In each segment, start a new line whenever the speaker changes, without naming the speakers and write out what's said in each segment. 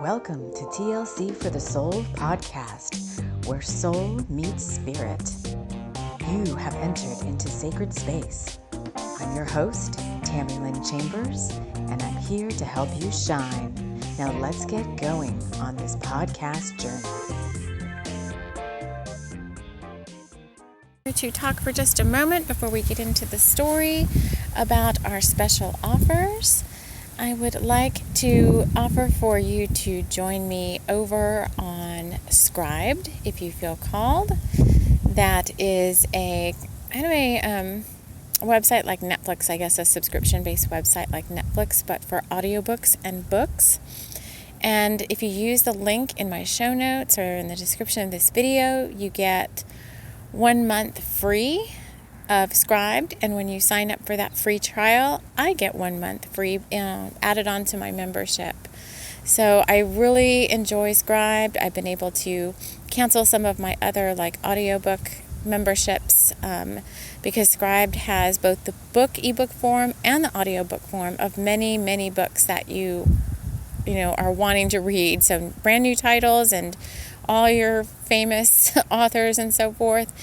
Welcome to TLC for the Soul podcast, where soul meets spirit. You have entered into sacred space. I'm your host, Tammy Lynn Chambers, and I'm here to help you shine. Now let's get going on this podcast journey.
To talk for just a moment before we get into the story about our special offers. I would like to offer for you to join me over on Scribed if you feel called. That is a website like Netflix, I guess, a subscription-based website like Netflix, but for audiobooks and books. And if you use the link in my show notes or in the description of this video, you get 1 month free of Scribed, and when you sign up for that free trial, I get 1 month free added on to my membership. So I really enjoy Scribed. I've been able to cancel some of my other audiobook memberships because Scribed has both the ebook form and the audiobook form of many books that you are wanting to read. So brand new titles and all your famous authors and so forth.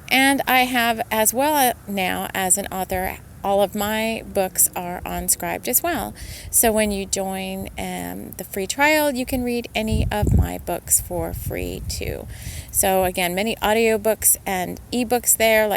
And I have, as well now as an author, all of my books are on Scribed as well. So when you join the free trial, you can read any of my books for free too. So again, many audiobooks and ebooks there,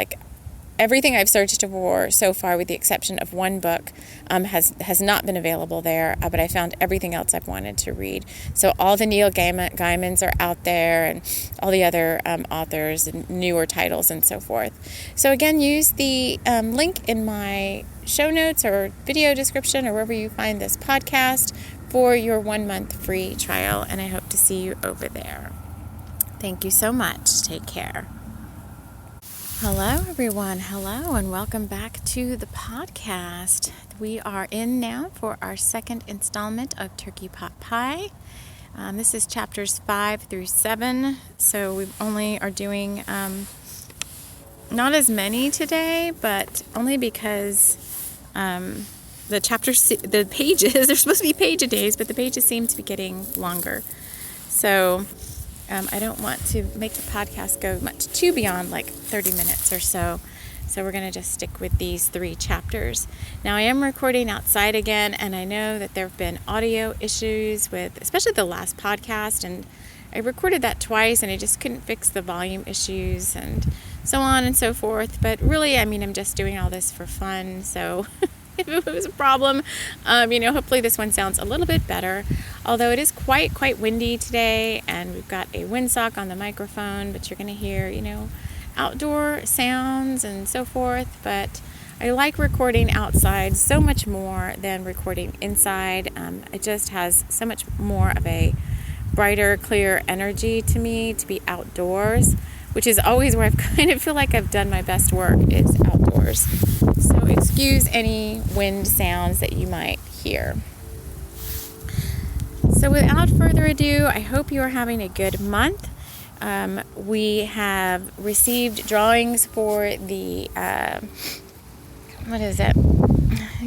everything I've searched for so far, with the exception of one book, has not been available there, but I found everything else I've wanted to read. So all the Neil Gaimans are out there, and all the other authors and newer titles and so forth. So again, use the link in my show notes or video description or wherever you find this podcast for your 1 month free trial, and I hope to see you over there. Thank you so much. Take care. Hello, everyone. Hello, and welcome back to the podcast. We are in now for our second installment of Turkey Pot Pie. This is chapters 5 through 7, so we only are doing not as many today, but only because the pages, they're supposed to be page-a-days, but the pages seem to be getting longer. So I don't want to make the podcast go much too beyond 30 minutes or so. So we're going to just stick with these 3 chapters. Now I am recording outside again, and I know that there have been audio issues with, especially the last podcast, and I recorded that twice and I just couldn't fix the volume issues and so on and so forth. But really, I'm just doing all this for fun. So if it was a problem, hopefully this one sounds a little bit better. Although it is quite windy today, and we've got a windsock on the microphone, but you're going to hear, outdoor sounds and so forth. But I like recording outside so much more than recording inside. It just has so much more of a brighter, clear energy to me to be outdoors, which is always where I kind of feel like I've done my best work, is outdoors. So excuse any wind sounds that you might hear. So without further ado, I hope you are having a good month. We have received drawings for the,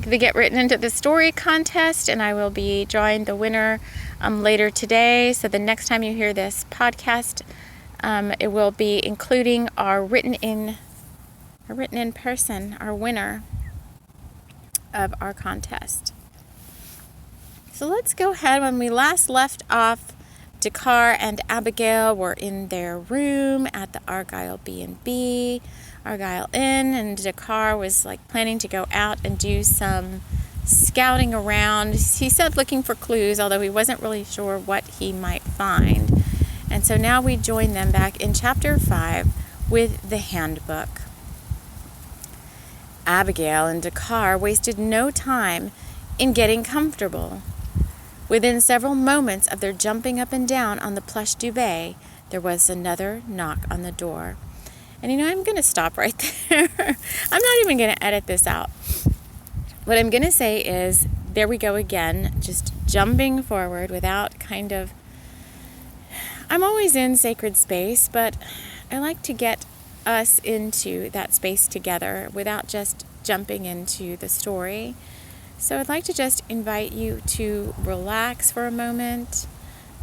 they get written into the story contest, and I will be drawing the winner later today. So the next time you hear this podcast, it will be including our written in person, our winner of our contest. So let's go ahead. When we last left off, Dakkar and Abigail were in their room at the Argyle B&B, Argyle Inn, and Dakkar was planning to go out and do some scouting around. He said looking for clues, although he wasn't really sure what he might find. And so now we join them back in chapter 5 with the handbook. Abigail and Dakkar wasted no time in getting comfortable. Within several moments of their jumping up and down on the plush duvet, there was another knock on the door. And I'm going to stop right there. I'm not even going to edit this out. What I'm going to say is, there we go again, just jumping forward without I'm always in sacred space, but I like to get us into that space together without just jumping into the story. So I'd like to just invite you to relax for a moment,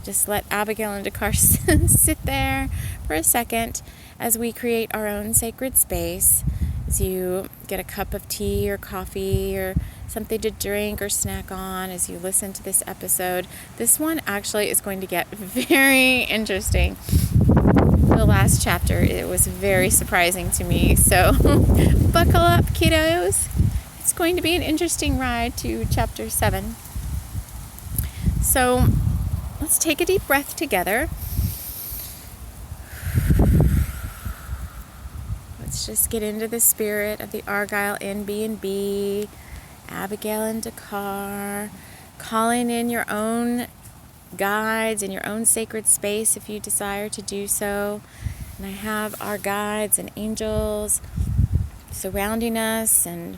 just let Abigail and Dakkar sit there for a second as we create our own sacred space. As you get a cup of tea or coffee or something to drink or snack on as you listen to this episode. This one actually is going to get very interesting. The last chapter, it was very surprising to me. So buckle up, kiddos. It's going to be an interesting ride to chapter 7. So let's take a deep breath together. Let's just get into the spirit of the Argyle Airbnb, Abigail and Dakkar, calling in your own guides in your own sacred space if you desire to do so. And I have our guides and angels surrounding us. And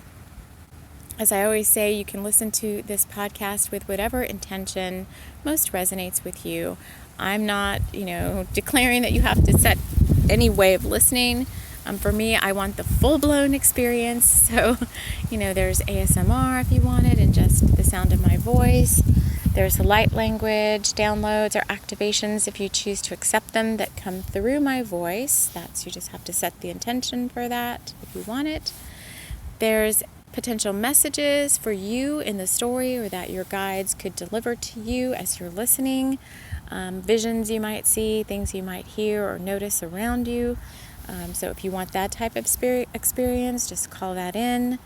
as I always say, you can listen to this podcast with whatever intention most resonates with you. I'm not, declaring that you have to set any way of listening. For me, I want the full-blown experience. So, there's ASMR if you want it, and just the sound of my voice. There's light language downloads or activations if you choose to accept them that come through my voice. You just have to set the intention for that if you want it. There's potential messages for you in the story or that your guides could deliver to you as you're listening. Visions you might see, things you might hear or notice around you. So if you want that type of experience, just call that in.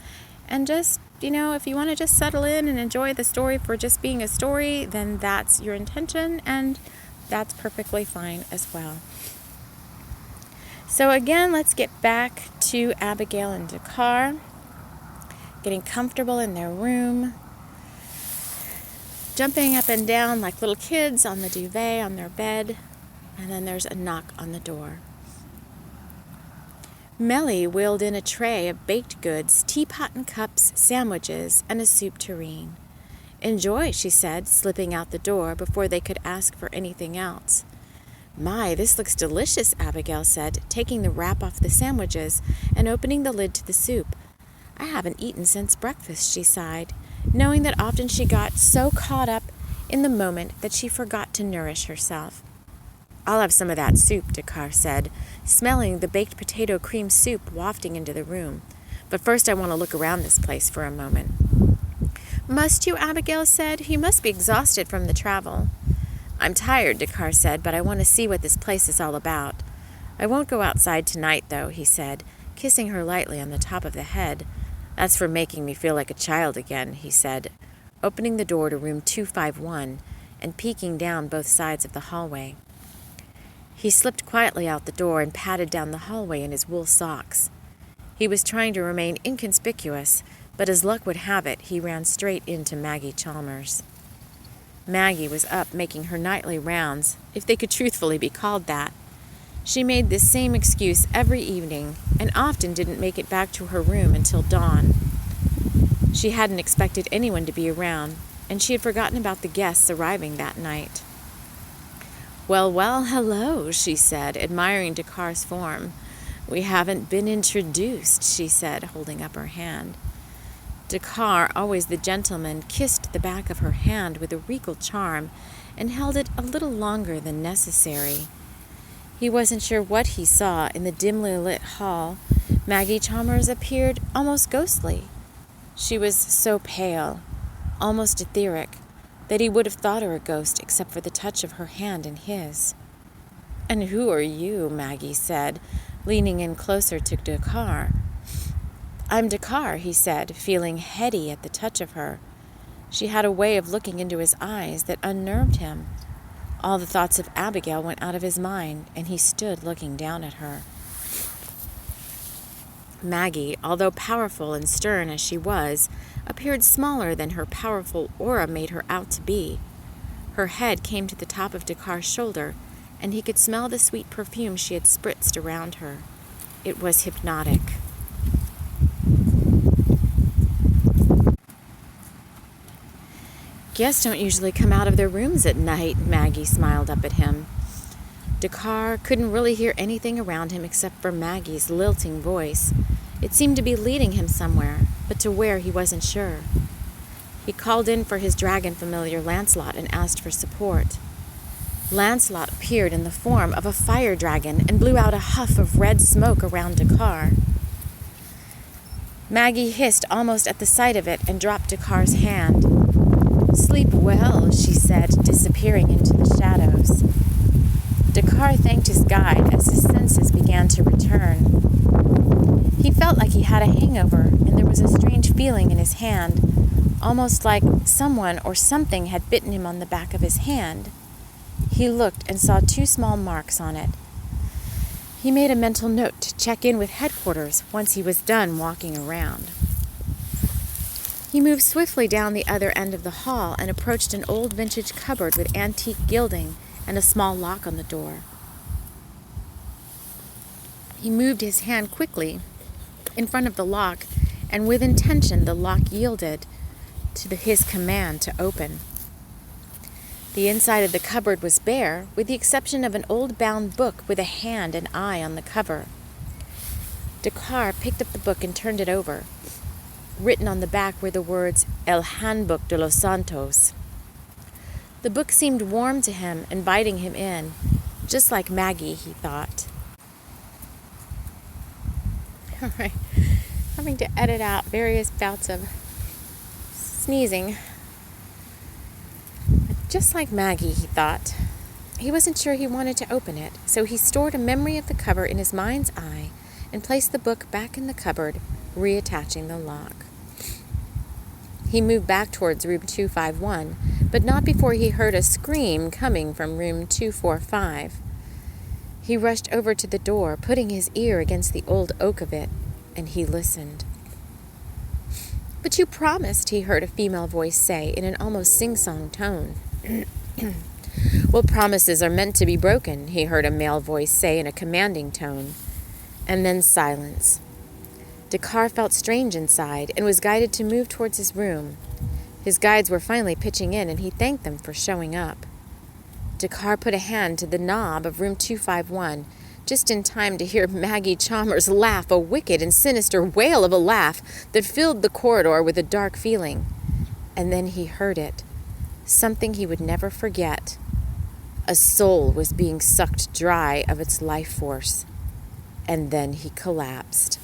And just, if you want to just settle in and enjoy the story for just being a story, then that's your intention, and that's perfectly fine as well. So again, let's get back to Abigail and Dakkar, getting comfortable in their room, jumping up and down like little kids on the duvet on their bed, and then there's a knock on the door. Melly wheeled in a tray of baked goods, teapot and cups, sandwiches, and a soup tureen. "Enjoy," she said, slipping out the door before they could ask for anything else. "My, this looks delicious," Abigail said, taking the wrap off the sandwiches and opening the lid to the soup. "I haven't eaten since breakfast," she sighed, knowing that often she got so caught up in the moment that she forgot to nourish herself. "I'll have some of that soup," Dakkar said, smelling the baked potato cream soup wafting into the room. "But first I want to look around this place for a moment." "Must you?" Abigail said. "You must be exhausted from the travel." "I'm tired," Dakkar said, "but I want to see what this place is all about." "I won't go outside tonight, though," he said, kissing her lightly on the top of the head. "That's for making me feel like a child again," he said, opening the door to room 251 and peeking down both sides of the hallway. He slipped quietly out the door and padded down the hallway in his wool socks. He was trying to remain inconspicuous, but as luck would have it, he ran straight into Maggie Chalmers. Maggie was up making her nightly rounds, if they could truthfully be called that. She made this same excuse every evening and often didn't make it back to her room until dawn. She hadn't expected anyone to be around, and she had forgotten about the guests arriving that night. Well, hello," she said, admiring Dakkar's form. "We haven't been introduced," she said, holding up her hand. Dakkar, always the gentleman, kissed the back of her hand with a regal charm and held it a little longer than necessary. He wasn't sure what he saw in the dimly lit hall. Maggie Chalmers appeared almost ghostly. She was so pale, almost etheric, that he would have thought her a ghost except for the touch of her hand in his. "And who are you?" Maggie said, leaning in closer to Dakkar. "I'm Dakkar," he said, feeling heady at the touch of her. She had a way of looking into his eyes that unnerved him. All the thoughts of Abigail went out of his mind, and he stood looking down at her. Maggie, although powerful and stern as she was, appeared smaller than her powerful aura made her out to be. Her head came to the top of Dakkar's shoulder, and he could smell the sweet perfume she had spritzed around her. It was hypnotic. "Guests don't usually come out of their rooms at night," Maggie smiled up at him. Dakkar couldn't really hear anything around him except for Maggie's lilting voice. It seemed to be leading him somewhere, but to where he wasn't sure. He called in for his dragon familiar Lancelot and asked for support. Lancelot appeared in the form of a fire dragon and blew out a huff of red smoke around Dakkar. Maggie hissed almost at the sight of it and dropped Dakkar's hand. "Sleep well," she said, disappearing into the shadows. Dakkar thanked his guide as his senses began to return. He felt like he had a hangover, and there was a strange feeling in his hand, almost like someone or something had bitten him on the back of his hand. He looked and saw 2 small marks on it. He made a mental note to check in with headquarters once he was done walking around. He moved swiftly down the other end of the hall and approached an old vintage cupboard with antique gilding and a small lock on the door. He moved his hand quickly in front of the lock, and with intention the lock yielded to his command to open. The inside of the cupboard was bare, with the exception of an old bound book with a hand and eye on the cover. Dakkar picked up the book and turned it over. Written on the back were the words, "El Handbook de los Santos." The book seemed warm to him, inviting him in, just like Maggie, he thought. All right, having to edit out various bouts of sneezing. Just like Maggie, he thought. He wasn't sure he wanted to open it, so he stored a memory of the cover in his mind's eye and placed the book back in the cupboard, reattaching the lock. He moved back towards room 251, but not before he heard a scream coming from room 245. He rushed over to the door, putting his ear against the old oak of it, and he listened. "But you promised," he heard a female voice say in an almost sing-song tone. "Well, promises are meant to be broken," he heard a male voice say in a commanding tone. And then silence. Dakkar felt strange inside and was guided to move towards his room. His guides were finally pitching in, and he thanked them for showing up. Dakkar put a hand to the knob of room 251, just in time to hear Maggie Chalmers laugh, a wicked and sinister wail of a laugh that filled the corridor with a dark feeling. And then he heard it, something he would never forget. A soul was being sucked dry of its life force. And then he collapsed.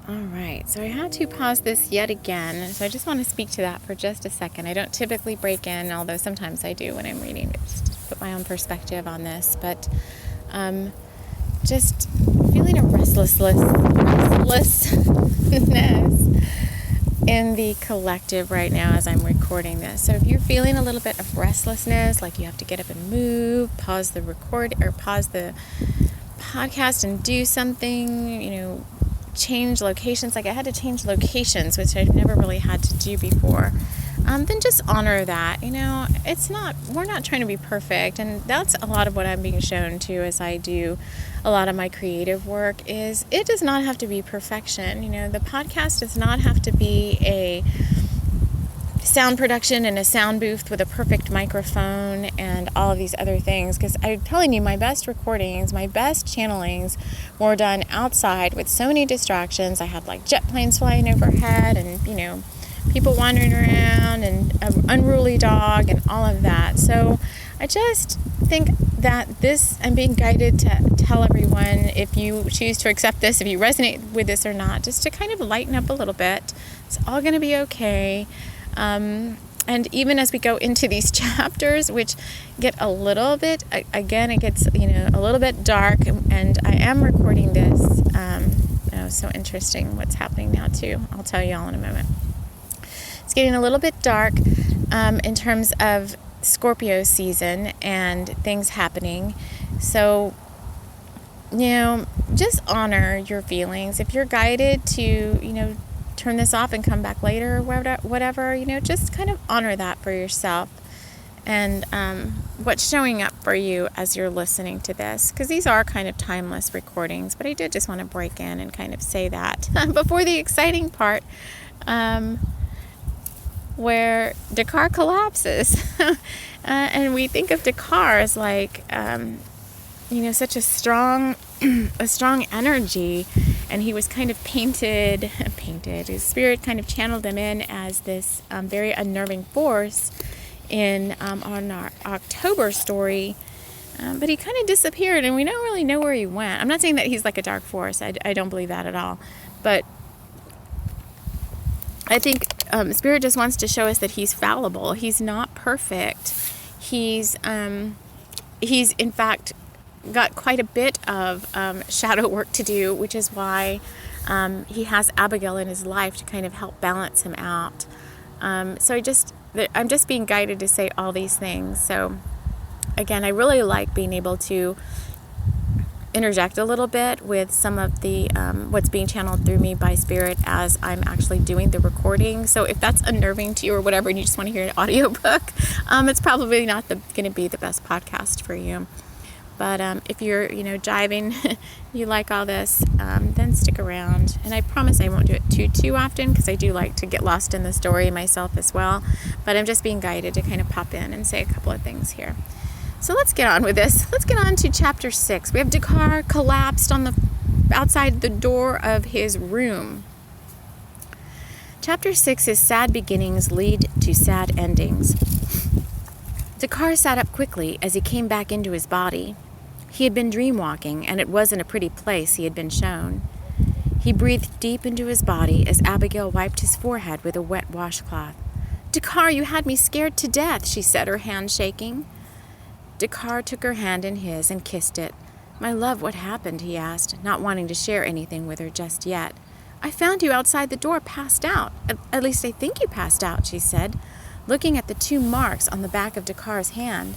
All right, so I had to pause this yet again, so I just want to speak to that for just a second. I don't typically break in, although sometimes I do when I'm reading, just to put my own perspective on this, but just feeling a restlessness in the collective right now as I'm recording this. So if you're feeling a little bit of restlessness, like you have to get up and move, pause the podcast and do something, change locations, like I had to change locations, which I've never really had to do before, then just honor that. We're not trying to be perfect, and that's a lot of what I'm being shown to as I do a lot of my creative work. Is it does not have to be perfection. The podcast does not have to be a sound production in a sound booth with a perfect microphone and all of these other things, because I'm telling you, my best recordings, my best channelings were done outside with so many distractions. I had like jet planes flying overhead and people wandering around and an unruly dog and all of that. So I just think that I'm being guided to tell everyone, if you choose to accept this, if you resonate with this or not, just to kind of lighten up a little bit. It's all going to be okay. And even as we go into these chapters, which get a little bit, again, it gets, a little bit dark, and I am recording this. So interesting what's happening now too. I'll tell you all in a moment. It's getting a little bit dark in terms of Scorpio season and things happening. So, just honor your feelings. If you're guided to, turn this off and come back later or whatever, just kind of honor that for yourself and what's showing up for you as you're listening to this, because these are kind of timeless recordings. But I did just want to break in and kind of say that before the exciting part where Dakkar collapses. And we think of Dakkar as like such a strong energy, and he was kind of painted. His spirit kind of channeled him in as this very unnerving force on our October story, but he kind of disappeared, and we don't really know where he went. I'm not saying that he's like a dark force. I don't believe that at all. But I think Spirit just wants to show us that he's fallible. He's not perfect. He's in fact got quite a bit of shadow work to do, which is why he has Abigail in his life to kind of help balance him out. So I'm just being guided to say all these things. So again, I really like being able to interject a little bit with some of the what's being channeled through me by Spirit as I'm actually doing the recording. So if that's unnerving to you or whatever, and you just want to hear an audiobook, it's probably not going to be the best podcast for you. But if you're, jiving, you like all this, then stick around. And I promise I won't do it too often, because I do like to get lost in the story myself as well. But I'm just being guided to kind of pop in and say a couple of things here. So let's get on with this. Let's get on to chapter 6. We have Dakkar collapsed outside the door of his room. Chapter 6 is sad beginnings lead to sad endings. Dakkar sat up quickly as he came back into his body. He had been dream-walking, and it wasn't a pretty place he had been shown. He breathed deep into his body as Abigail wiped his forehead with a wet washcloth. "Dakkar, you had me scared to death," she said, her hand shaking. Dakkar took her hand in his and kissed it. "My love, what happened?" he asked, not wanting to share anything with her just yet. "I found you outside the door, passed out. At least I think you passed out," she said, looking at the 2 marks on the back of Dakkar's hand.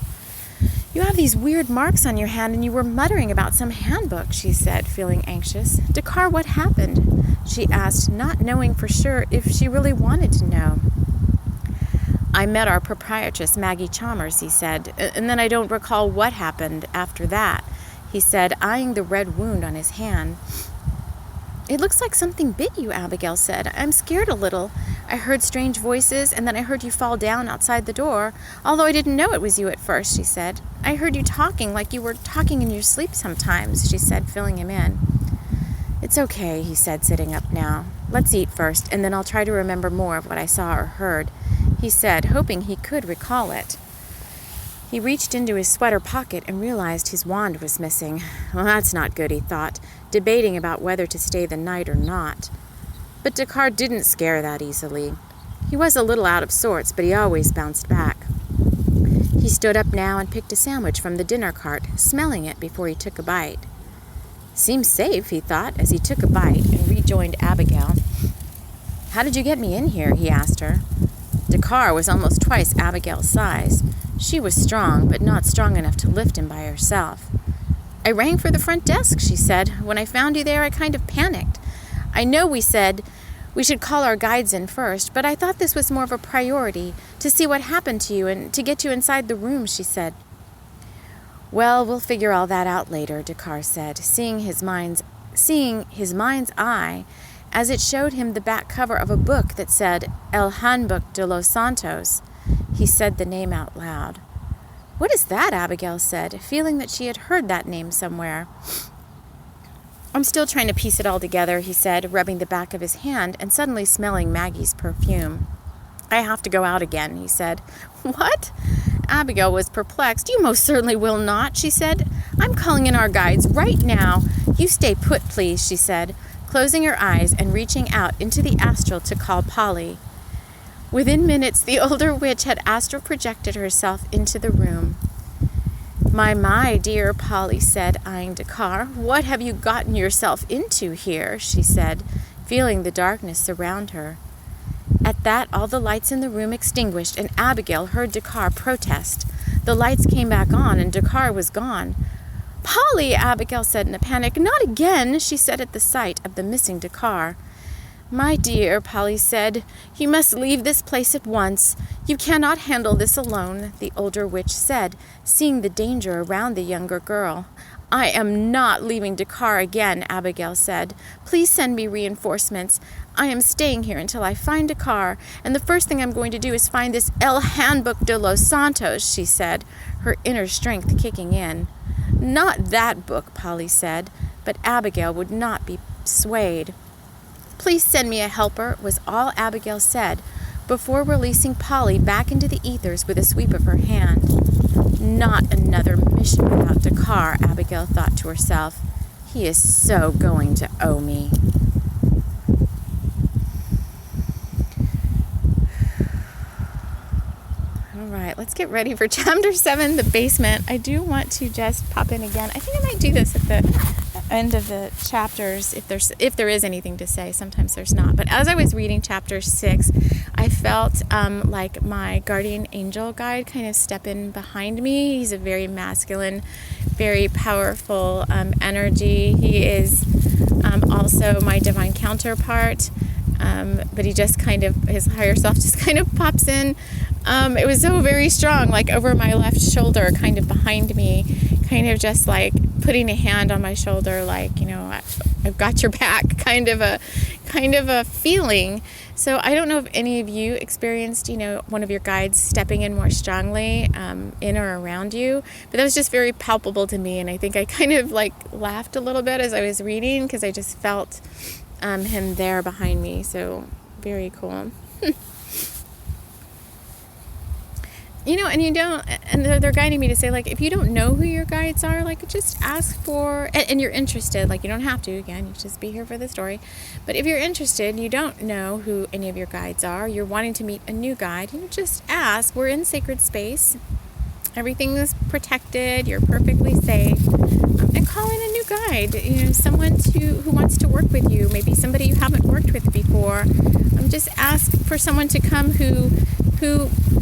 "You have these weird marks on your hand, and you were muttering about some handbook," she said, feeling anxious. "Dakkar, what happened?" she asked, not knowing for sure if she really wanted to know. "I met our proprietress, Maggie Chalmers," he said, "and then I don't recall what happened after that," he said, eyeing the red wound on his hand. "It looks like something bit you," Abigail said. "I'm scared a little. I heard strange voices, and then I heard you fall down outside the door, although I didn't know it was you at first," she said. "I heard you talking like you were talking in your sleep sometimes," she said, filling him in. "It's okay," he said, sitting up now. "Let's eat first, and then I'll try to remember more of what I saw or heard," he said, hoping he could recall it. He reached into his sweater pocket and realized his wand was missing. Well, that's not good, he thought, debating about whether to stay the night or not. But Dakkar didn't scare that easily. He was a little out of sorts, but he always bounced back. He stood up now and picked a sandwich from the dinner cart, smelling it before he took a bite. "Seems safe," he thought, as he took a bite and rejoined Abigail. "How did you get me in here?" he asked her. Dakkar was almost twice Abigail's size. She was strong, but not strong enough to lift him by herself. "I rang for the front desk," she said. "When I found you there, I kind of panicked. I know we said we should call our guides in first, but I thought this was more of a priority, to see what happened to you and to get you inside the room," she said. "Well, we'll figure all that out later," Dakkar said, seeing his mind's eye as it showed him the back cover of a book that said El Handbook de los Santos. He said the name out loud. "What is that?" Abigail said, feeling that she had heard that name somewhere. "I'm still trying to piece it all together," he said, rubbing the back of his hand and suddenly smelling Maggie's perfume. "I have to go out again," he said. "What?" Abigail was perplexed. "You most certainly will not," she said. "I'm calling in our guides right now. You stay put, please," she said, closing her eyes and reaching out into the astral to call Polly. Within minutes, the older witch had astral projected herself into the room. My, dear," Polly said, eyeing Dakkar. "What have you gotten yourself into here?" she said, feeling the darkness surround her. At that, all the lights in the room extinguished, and Abigail heard Dakkar protest. The lights came back on, and Dakkar was gone. "Polly," Abigail said in a panic. "Not again," she said at the sight of the missing Dakkar. "My dear," Polly said, "you must leave this place at once. You cannot handle this alone," the older witch said, seeing the danger around the younger girl. "I am not leaving Dakkar again," Abigail said. "Please send me reinforcements. I am staying here until I find Dakkar, and the first thing I'm going to do is find this El Handbook de los Santos," she said, her inner strength kicking in. "Not that book," Polly said, but Abigail would not be swayed. "Please send me a helper," was all Abigail said, before releasing Polly back into the ethers with a sweep of her hand. Not another mission without Dakkar, Abigail thought to herself. He is so going to owe me. All right, let's get ready for Chapter 7, The Basement. I do want to just pop in again. I think I might do this at the end of the chapters if there is anything to say. Sometimes there's not. But as I was reading Chapter 6, I felt like my guardian angel guide kind of step in behind me. He's a very masculine, very powerful energy. He is also my divine counterpart. But he just kind of, his higher self just kind of pops in. It was so very strong, like over my left shoulder, kind of behind me, kind of just like putting a hand on my shoulder, like, you know, I've got your back, kind of a feeling. So I don't know if any of you experienced, you know, one of your guides stepping in more strongly in or around you, but that was just very palpable to me. And I think I kind of like laughed a little bit as I was reading because I just felt him there behind me. So very cool. You know, and they're guiding me to say, like, if you don't know who your guides are, like, just ask for, and you're interested, like, you don't have to, again, you just be here for the story, but if you're interested, you don't know who any of your guides are, you're wanting to meet a new guide, you just ask. We're in sacred space, everything is protected, you're perfectly safe, and call in a new guide, you know, someone who wants to work with you, maybe somebody you haven't worked with before. Just ask for someone to come who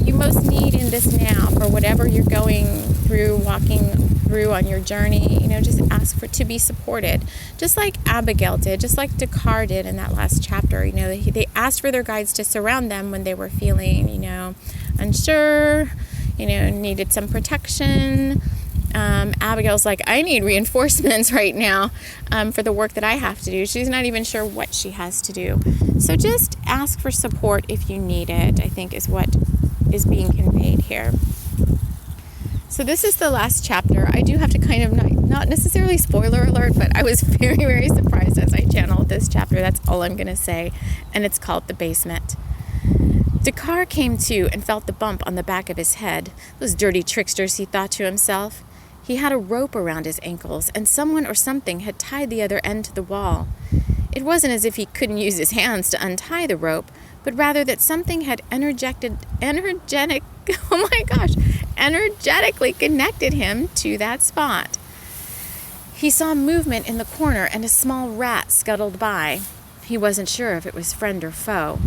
you most need in this now, for whatever you're going through, walking through on your journey. You know, just ask to be supported, just like Abigail did, just like Dakkar did in that last chapter. You know, they asked for their guides to surround them when they were feeling, you know, unsure, you know, needed some protection. Abigail's like, I need reinforcements right now for the work that I have to do. She's not even sure what she has to do. So just ask for support if you need it, I think is what is being conveyed here. So this is the last chapter. I do have to kind of, not necessarily spoiler alert, but I was very, very surprised as I channeled this chapter. That's all I'm going to say. And it's called The Basement. Dakkar came to and felt the bump on the back of his head. Those dirty tricksters, he thought to himself. He had a rope around his ankles, and someone or something had tied the other end to the wall. It wasn't as if he couldn't use his hands to untie the rope, but rather that something had energetically connected him to that spot. He saw movement in the corner, and a small rat scuttled by. He wasn't sure if it was friend or foe.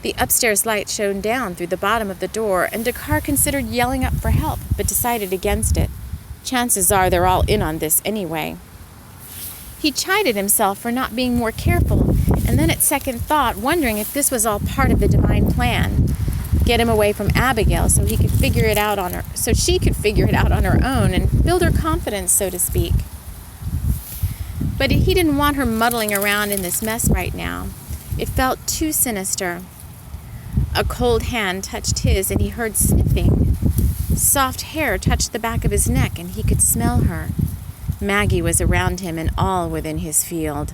The upstairs light shone down through the bottom of the door, and Dakkar considered yelling up for help, but decided against it. Chances are they're all in on this anyway. He chided himself for not being more careful, and then at second thought, wondering if this was all part of the divine plan. Get him away from Abigail so she could figure it out on her own and build her confidence, so to speak. But he didn't want her muddling around in this mess right now. It felt too sinister. A cold hand touched his, and he heard sniffing. Soft hair touched the back of his neck, and he could smell her. Maggie was around him and all within his field.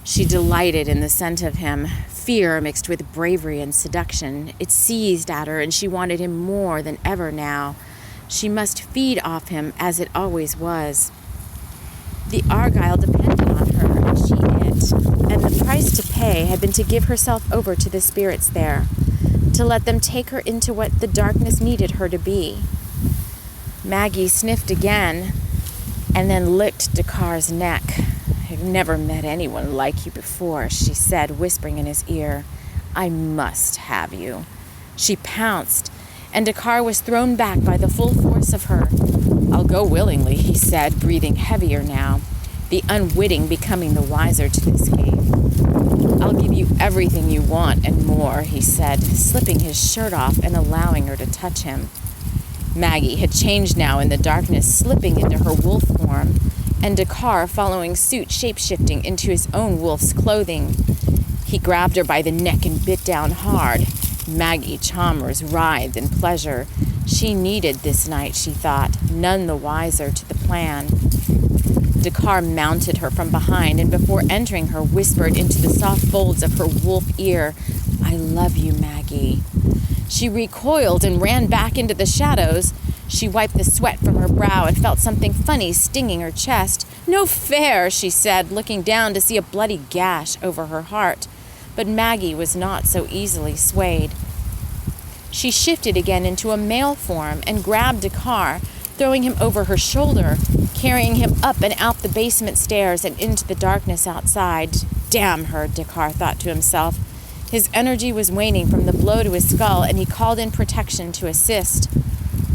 She delighted in the scent of him, fear mixed with bravery and seduction. It seized at her, and she wanted him more than ever now. She must feed off him, as it always was. The Argyle depended on her, and she it, and the price to pay had been to give herself over to the spirits there, to let them take her into what the darkness needed her to be. Maggie sniffed again, and then licked Dakkar's neck. I've never met anyone like you before, she said, whispering in his ear. I must have you. She pounced, and Dakkar was thrown back by the full force of her. I'll go willingly, he said, breathing heavier now, the unwitting becoming the wiser to this game. I'll give you everything you want and more, he said, slipping his shirt off and allowing her to touch him. Maggie had changed now in the darkness, slipping into her wolf form, and Dakkar following suit, shape-shifting into his own wolf's clothing. He grabbed her by the neck and bit down hard. Maggie Chalmers writhed in pleasure. She needed this night, she thought, none the wiser to the plan. Dakkar mounted her from behind, and before entering her, whispered into the soft folds of her wolf ear, I love you, Maggie." She recoiled and ran back into the shadows. She wiped the sweat from her brow and felt something funny stinging her chest. "No fair," she said, looking down to see a bloody gash over her heart. But Maggie was not so easily swayed. She shifted again into a male form and grabbed Dakkar, throwing him over her shoulder, carrying him up and out the basement stairs and into the darkness outside. Damn her, Dakkar thought to himself. His energy was waning from the blow to his skull, and he called in protection to assist.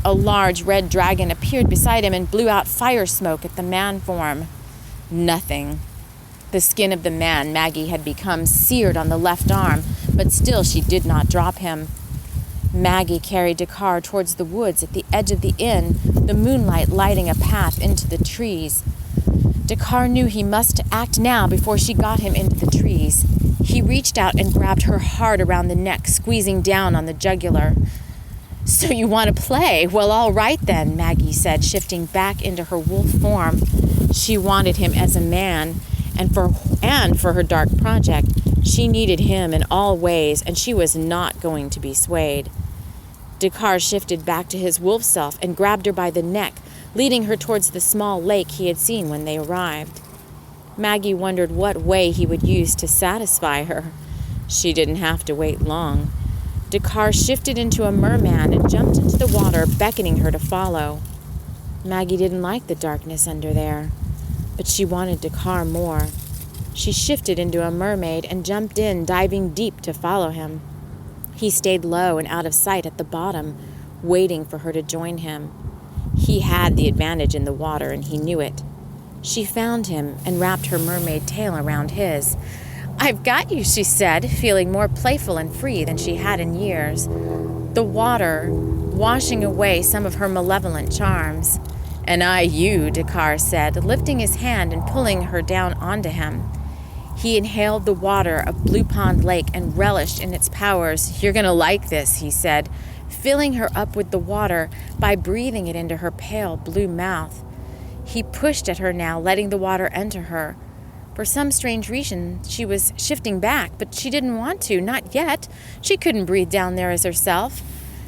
A large red dragon appeared beside him and blew out fire smoke at the man form. Nothing. The skin of the man Maggie had become seared on the left arm, but still she did not drop him. Maggie carried Dakkar towards the woods at the edge of the inn, the moonlight lighting a path into the trees. Dakkar knew he must act now before she got him into the trees. He reached out and grabbed her hard around the neck, squeezing down on the jugular. "So you want to play? Well, all right then," Maggie said, shifting back into her wolf form. She wanted him as a man, and for her dark project, she needed him in all ways, and she was not going to be swayed. Dakkar shifted back to his wolf self and grabbed her by the neck, leading her towards the small lake he had seen when they arrived. Maggie wondered what way he would use to satisfy her. She didn't have to wait long. Dakkar shifted into a merman and jumped into the water, beckoning her to follow. Maggie didn't like the darkness under there, but she wanted Dakkar more. She shifted into a mermaid and jumped in, diving deep to follow him. He stayed low and out of sight at the bottom, waiting for her to join him. He had the advantage in the water, and he knew it. She found him and wrapped her mermaid tail around his. "I've got you," she said, feeling more playful and free than she had in years, the water washing away some of her malevolent charms. "And I you," Dakkar said, lifting his hand and pulling her down onto him. He inhaled the water of Blue Pond Lake and relished in its powers. "You're going to like this," he said, filling her up with the water by breathing it into her pale blue mouth. He pushed at her now, letting the water enter her. For some strange reason, she was shifting back, but she didn't want to, not yet. She couldn't breathe down there as herself.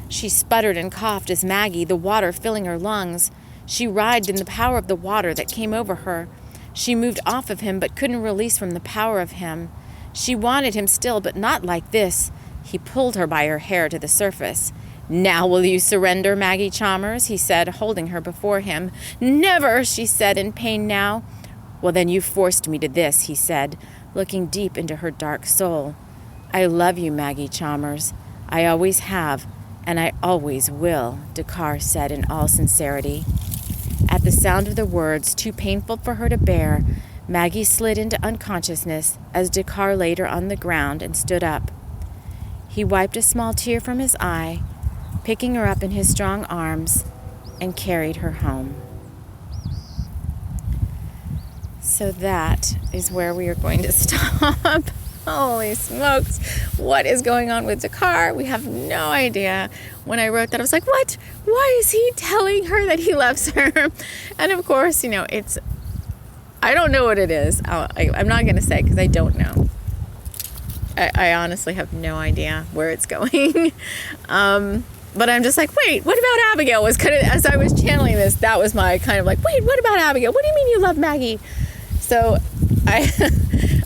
She sputtered and coughed as Maggie, the water filling her lungs. She writhed in the power of the water that came over her. She moved off of him, but couldn't release from the power of him. She wanted him still, but not like this. He pulled her by her hair to the surface. "Now will you surrender, Maggie Chalmers?" he said, holding her before him. "Never," she said, in pain now. "Well, then you forced me to this," he said, looking deep into her dark soul. "I love you, Maggie Chalmers. I always have, and I always will," Dakkar said in all sincerity. At the sound of the words, too painful for her to bear, Maggie slid into unconsciousness as Dakkar laid her on the ground and stood up. He wiped a small tear from his eye, picking her up in his strong arms, and carried her home. So that is where we are going to stop. Holy smokes, what is going on with Dakkar? We have no idea. When I wrote that, I was like, what? Why is he telling her that he loves her? And of course, I don't know what it is. I'm not going to say because I don't know. I honestly have no idea where it's going. But I'm just like, wait, what about Abigail? Was kind of, as I was channeling this, that was my kind of like, wait, what about Abigail? What do you mean you love Maggie? So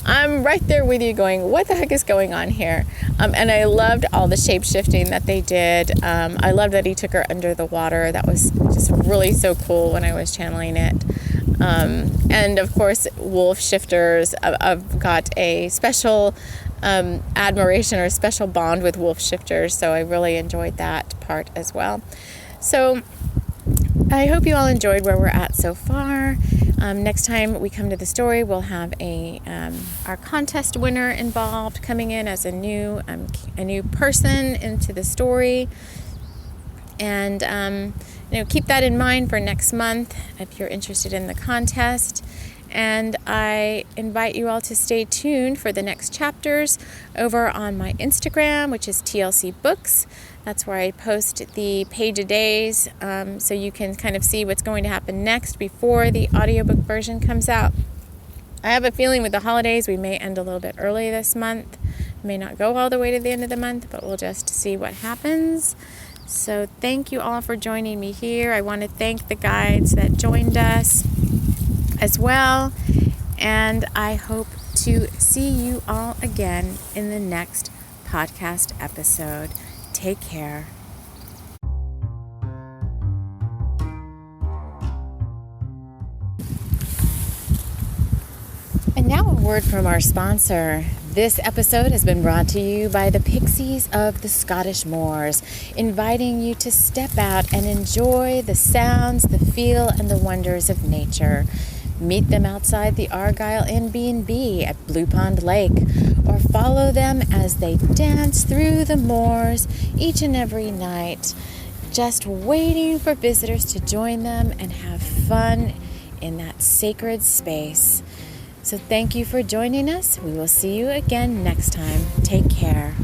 I'm right there with you going, what the heck is going on here? And I loved all the shape-shifting that they did. I loved that he took her under the water. That was just really so cool when I was channeling it. And of course, wolf shifters, I've got a special admiration or a special bond with wolf shifters, so I really enjoyed that part as well. So I hope you all enjoyed where we're at so far. Next time we come to the story, we'll have our contest winner involved, coming in as a new person into the story. And keep that in mind for next month if you're interested in the contest. And I invite you all to stay tuned for the next chapters over on my Instagram, which is TLC Books. That's where I post the page-a-days, so you can kind of see what's going to happen next before the audiobook version comes out. I have a feeling with the holidays we may end a little bit early this month May not go all the way to the end of the month, but we'll just see what happens. So thank you all for joining me here. I want to thank the guides that joined us as well. And I hope to see you all again in the next podcast episode. Take care. And now a word from our sponsor. This episode has been brought to you by the Pixies of the Scottish Moors, inviting you to step out and enjoy the sounds, the feel, and the wonders of nature. Meet them outside the Argyle Inn B&B at Blue Pond Lake, or follow them as they dance through the moors each and every night, just waiting for visitors to join them and have fun in that sacred space. So thank you for joining us. We will see you again next time. Take care.